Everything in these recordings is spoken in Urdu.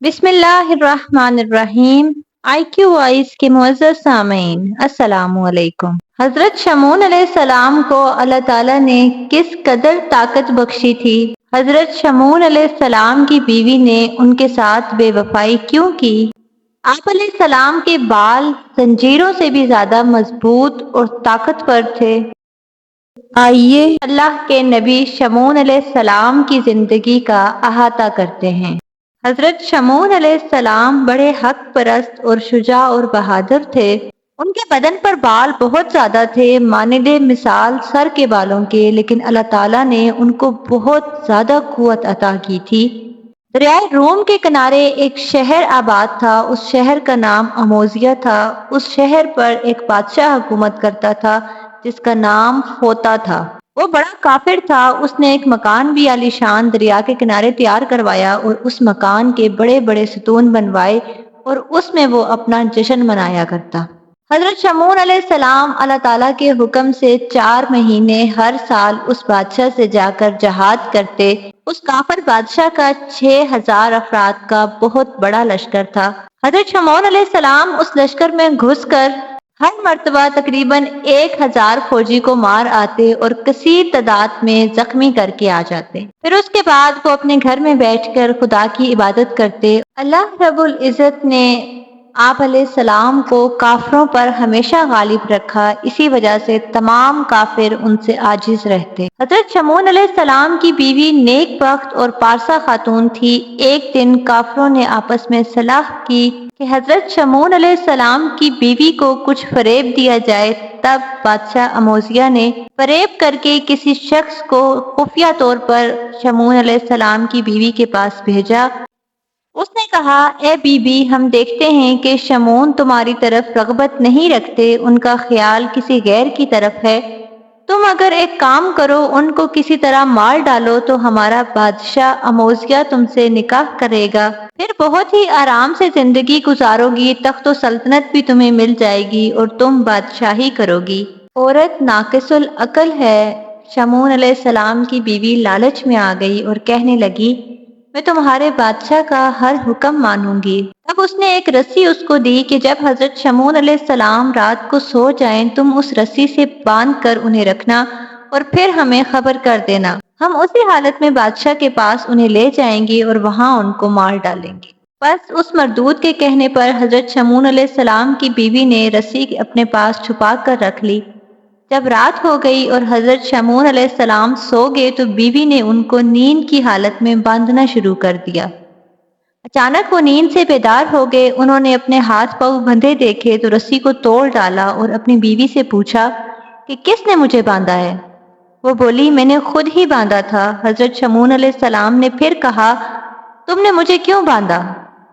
بسم اللہ الرحمن الرحیم۔ آئی کیو وائس کے معزز سامعین، السلام علیکم۔ حضرت شمعون علیہ السلام کو اللہ تعالیٰ نے کس قدر طاقت بخشی تھی؟ حضرت شمعون علیہ السلام کی بیوی نے ان کے ساتھ بے وفائی کیوں کی؟ آپ علیہ السلام کے بال زنجیروں سے بھی زیادہ مضبوط اور طاقتور تھے۔ آئیے اللہ کے نبی شمعون علیہ السلام کی زندگی کا احاطہ کرتے ہیں۔ حضرت شمعون علیہ السلام بڑے حق پرست اور شجاع اور بہادر تھے۔ ان کے بدن پر بال بہت زیادہ تھے، مانند مثال سر کے بالوں کے، لیکن اللہ تعالیٰ نے ان کو بہت زیادہ قوت عطا کی تھی۔ دریائے روم کے کنارے ایک شہر آباد تھا، اس شہر کا نام اموزیہ تھا۔ اس شہر پر ایک بادشاہ حکومت کرتا تھا جس کا نام ہوتا تھا۔ وہ بڑا کافر تھا۔ اس نے ایک مکان بھی عالیشان دریا کے کنارے تیار کروایا اور اس مکان کے بڑے بڑے ستون بنوائے اور اس میں وہ اپنا جشن منایا کرتا۔ حضرت شمعون علیہ السلام اللہ تعالیٰ کے حکم سے 4 مہینے ہر سال اس بادشاہ سے جا کر جہاد کرتے۔ اس کافر بادشاہ کا 6000 افراد کا بہت بڑا لشکر تھا۔ حضرت شمعون علیہ السلام اس لشکر میں گھس کر ہر مرتبہ تقریباً 1000 فوجی کو مار آتے اور کثیر تعداد میں زخمی کر کے آ جاتے۔ پھر اس کے بعد وہ اپنے گھر میں بیٹھ کر خدا کی عبادت کرتے۔ اللہ رب العزت نے آپ علیہ السلام کو کافروں پر ہمیشہ غالب رکھا، اسی وجہ سے تمام کافر ان سے عاجز رہتے۔ حضرت شمعون علیہ السلام کی بیوی نیک بخت اور پارسا خاتون تھی۔ ایک دن کافروں نے آپس میں صلاح کی کہ حضرت شمعون علیہ السلام کی بیوی کو کچھ فریب دیا جائے۔ تب بادشاہ اموزیہ نے فریب کر کے کسی شخص کو خفیہ طور پر شمعون علیہ السلام کی بیوی کے پاس بھیجا۔ اس نے کہا، اے بی بی، ہم دیکھتے ہیں کہ شمعون تمہاری طرف رغبت نہیں رکھتے، ان کا خیال کسی غیر کی طرف ہے۔ تم اگر ایک کام کرو، ان کو کسی طرح مار ڈالو تو ہمارا بادشاہ اموزیہ تم سے نکاح کرے گا، پھر بہت ہی آرام سے زندگی گزارو گی، تخت و سلطنت بھی تمہیں مل جائے گی اور تم بادشاہی کرو گی۔ عورت ناقص العقل ہے۔ شمعون علیہ السلام کی بیوی لالچ میں آ گئی اور کہنے لگی، میں تمہارے بادشاہ کا ہر حکم مانوں گی۔ تب اس نے ایک رسی اس کو دی کہ جب حضرت شمعون علیہ السلام رات کو سو جائیں تم اس رسی سے باندھ کر انہیں رکھنا اور پھر ہمیں خبر کر دینا، ہم اسی حالت میں بادشاہ کے پاس انہیں لے جائیں گے اور وہاں ان کو مار ڈالیں گے۔ بس اس مردود کے کہنے پر حضرت شمعون علیہ السلام کی بیوی نے رسی اپنے پاس چھپا کر رکھ لی۔ جب رات ہو گئی اور حضرت شمعون علیہ السلام سو گئے تو بیوی نے ان کو نیند کی حالت میں باندھنا شروع کر دیا۔ اچانک وہ نیند سے بیدار ہو گئے۔ انہوں نے اپنے ہاتھ پاؤں بندھے دیکھے تو رسی کو توڑ ڈالا اور اپنی بیوی سے پوچھا کہ کس نے مجھے باندھا ہے؟ وہ بولی، میں نے خود ہی باندھا تھا۔ حضرت شمعون علیہ السلام نے پھر کہا، تم نے مجھے کیوں باندھا؟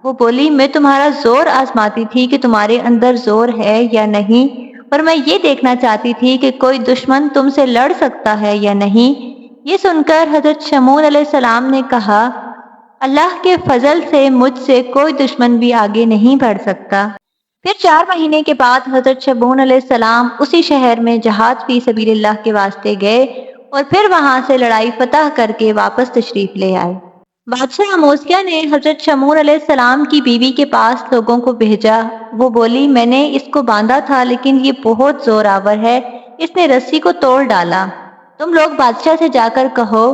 وہ بولی، میں تمہارا زور آزماتی تھی کہ تمہارے اندر زور ہے یا نہیں، اور میں یہ دیکھنا چاہتی تھی کہ کوئی دشمن تم سے لڑ سکتا ہے یا نہیں۔ یہ سن کر حضرت شمعون علیہ السلام نے کہا، اللہ کے فضل سے مجھ سے کوئی دشمن بھی آگے نہیں بڑھ سکتا۔ پھر 4 مہینے کے بعد حضرت شمعون علیہ السلام اسی شہر میں جہاد فی سبیل اللہ کے واسطے گئے اور پھر وہاں سے لڑائی فتح کر کے واپس تشریف لے آئے۔ بادشاہ اموزیہ نے حضرت شمعون علیہ السلام کی بیوی کے پاس لوگوں کو بھیجا۔ وہ بولی، میں نے اس کو باندھا تھا لیکن یہ بہت زور آور ہے، اس نے رسی کو توڑ ڈالا۔ تم لوگ بادشاہ سے جا کر کہو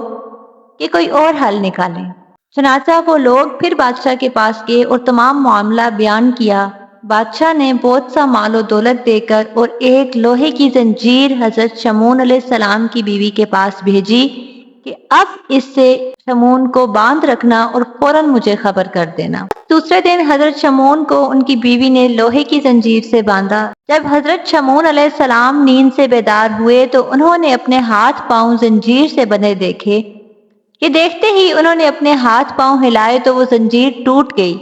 کہ کوئی اور حل نکالے۔ چنانچہ وہ لوگ پھر بادشاہ کے پاس گئے اور تمام معاملہ بیان کیا۔ بادشاہ نے بہت سا مال و دولت دے کر اور ایک لوہے کی زنجیر حضرت شمعون علیہ السلام کی بیوی کے پاس بھیجی کہ اب اس سے شمعون کو باندھ رکھنا اور فوراً مجھے خبر کر دینا۔ دوسرے دن حضرت شمعون کو ان کی بیوی نے لوہے کی زنجیر سے باندھا۔ جب حضرت شمعون علیہ السلام نیند سے بیدار ہوئے تو انہوں نے اپنے ہاتھ پاؤں زنجیر سے بندھے دیکھے۔ یہ دیکھتے ہی انہوں نے اپنے ہاتھ پاؤں ہلائے تو وہ زنجیر ٹوٹ گئی۔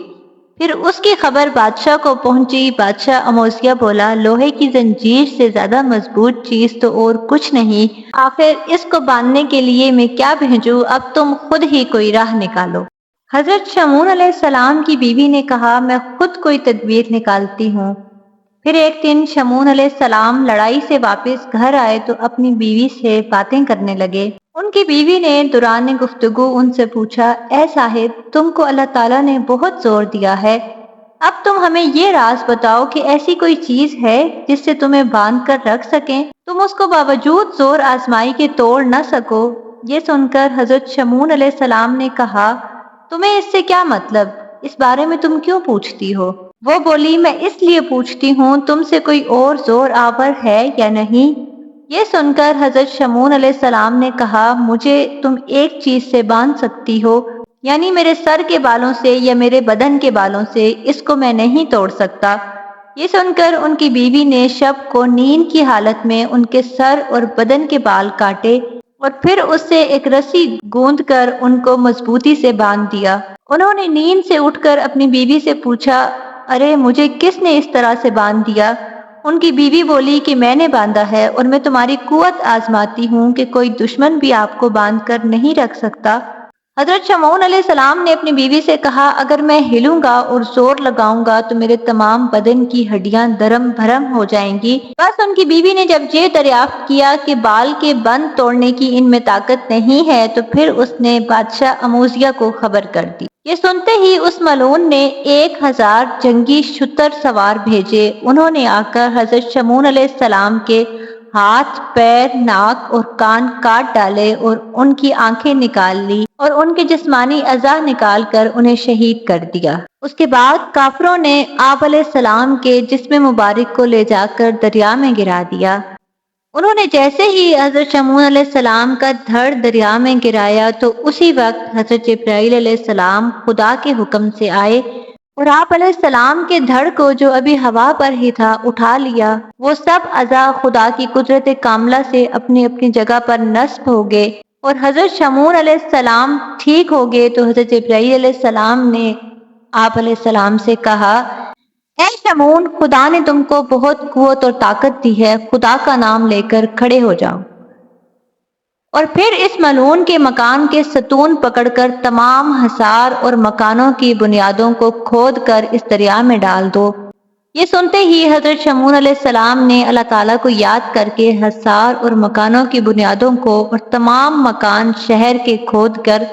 پھر اس کی خبر بادشاہ کو پہنچی۔ بادشاہ اموزیہ بولا، لوہے کی زنجیر سے زیادہ مضبوط چیز تو اور کچھ نہیں، آخر اس کو باندھنے کے لیے میں کیا بھیجوں؟ اب تم خود ہی کوئی راہ نکالو۔ حضرت شمعون علیہ السلام کی بیوی نے کہا، میں خود کوئی تدبیر نکالتی ہوں۔ پھر ایک دن شمعون علیہ السلام لڑائی سے واپس گھر آئے تو اپنی بیوی سے باتیں کرنے لگے۔ ان کی بیوی نے دوران گفتگو ان سے پوچھا، اے صاحب، تم کو اللہ تعالیٰ نے بہت زور دیا ہے، اب تم ہمیں یہ راز بتاؤ کہ ایسی کوئی چیز ہے جس سے تمہیں باندھ کر رکھ سکیں، تم اس کو باوجود زور آزمائی کے توڑ نہ سکو۔ یہ سن کر حضرت شمعون علیہ السلام نے کہا، تمہیں اس سے کیا مطلب؟ اس بارے میں تم کیوں پوچھتی ہو؟ وہ بولی، میں اس لیے پوچھتی ہوں تم سے کوئی اور زور آور ہے یا نہیں؟ یہ سن کر حضرت شمعون علیہ السلام نے کہا، مجھے تم ایک چیز سے باندھ سکتی ہو، یعنی میرے سر کے بالوں سے یا میرے بدن کے بالوں سے، اس کو میں نہیں توڑ سکتا۔ یہ سن کر ان کی بیوی نے شب کو نیند کی حالت میں ان کے سر اور بدن کے بال کاٹے اور پھر اس سے ایک رسی گوندھ کر ان کو مضبوطی سے باندھ دیا۔ انہوں نے نیند سے اٹھ کر اپنی بیوی سے پوچھا، ارے مجھے کس نے اس طرح سے باندھ دیا؟ ان کی بیوی بولی کہ میں نے باندھا ہے، اور میں تمہاری قوت آزماتی ہوں کہ کوئی دشمن بھی آپ کو باندھ کر نہیں رکھ سکتا۔ حضرت شمعون علیہ السلام نے اپنی بیوی سے کہا، اگر میں ہلوں گا اور زور لگاؤں گا تو میرے تمام بدن کی ہڈیاں درم بھرم ہو جائیں گی۔ بس ان کی بیوی نے جب یہ دریافت کیا کہ بال کے بند توڑنے کی ان میں طاقت نہیں ہے تو پھر اس نے بادشاہ اموزیہ کو خبر کر دی۔ یہ سنتے ہی اس ملعون نے 1000 جنگی شتر سوار بھیجے۔ انہوں نے آ کر حضرت شمعون علیہ السلام کے ہاتھ، پیر، ناک اور کان کاٹ ڈالے اور ان کی آنکھیں نکال لی اور ان کے جسمانی اعضاء نکال کر انہیں شہید کر دیا۔ اس کے بعد کافروں نے آپ علیہ السلام کے جسم مبارک کو لے جا کر دریا میں گرا دیا۔ انہوں نے جیسے ہی حضرت شمعون علیہ السلام کا دھڑ دریا میں گرایا تو اسی وقت حضرت جبرائیل علیہ السلام خدا کے حکم سے آئے اور آپ علیہ السلام کے دھڑ کو، جو ابھی ہوا پر ہی تھا، اٹھا لیا۔ وہ سب اعضاء خدا کی قدرت کاملہ سے اپنی اپنی جگہ پر نصب ہو گئے اور حضرت شمعون علیہ السلام ٹھیک ہو گئے تو حضرت جبرائیل علیہ السلام نے آپ علیہ السلام سے کہا، اے شمعون، خدا نے تم کو بہت قوت اور طاقت دی ہے، خدا کا نام لے کر کھڑے ہو جاؤ، اور پھر اس ملعون کے مکان کے ستون پکڑ کر تمام حصار اور مکانوں کی بنیادوں کو کھود کر اس دریا میں ڈال دو۔ یہ سنتے ہی حضرت شمعون علیہ السلام نے اللہ تعالیٰ کو یاد کر کے حصار اور مکانوں کی بنیادوں کو اور تمام مکان شہر کے کھود کر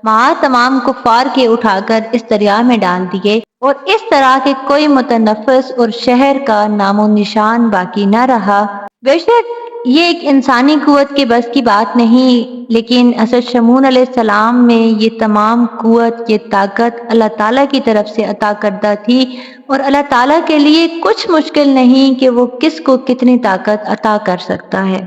وہاں تمام کفار کے اٹھا کر اس دریا میں ڈال دیے، اور اس طرح کہ کوئی متنفس اور شہر کا نام و نشان باقی نہ رہا۔ بے شک یہ ایک انسانی قوت کے بس کی بات نہیں، لیکن حضرت شمعون علیہ السلام میں یہ تمام قوت، یہ طاقت اللہ تعالیٰ کی طرف سے عطا کردہ تھی، اور اللہ تعالیٰ کے لیے کچھ مشکل نہیں کہ وہ کس کو کتنی طاقت عطا کر سکتا ہے۔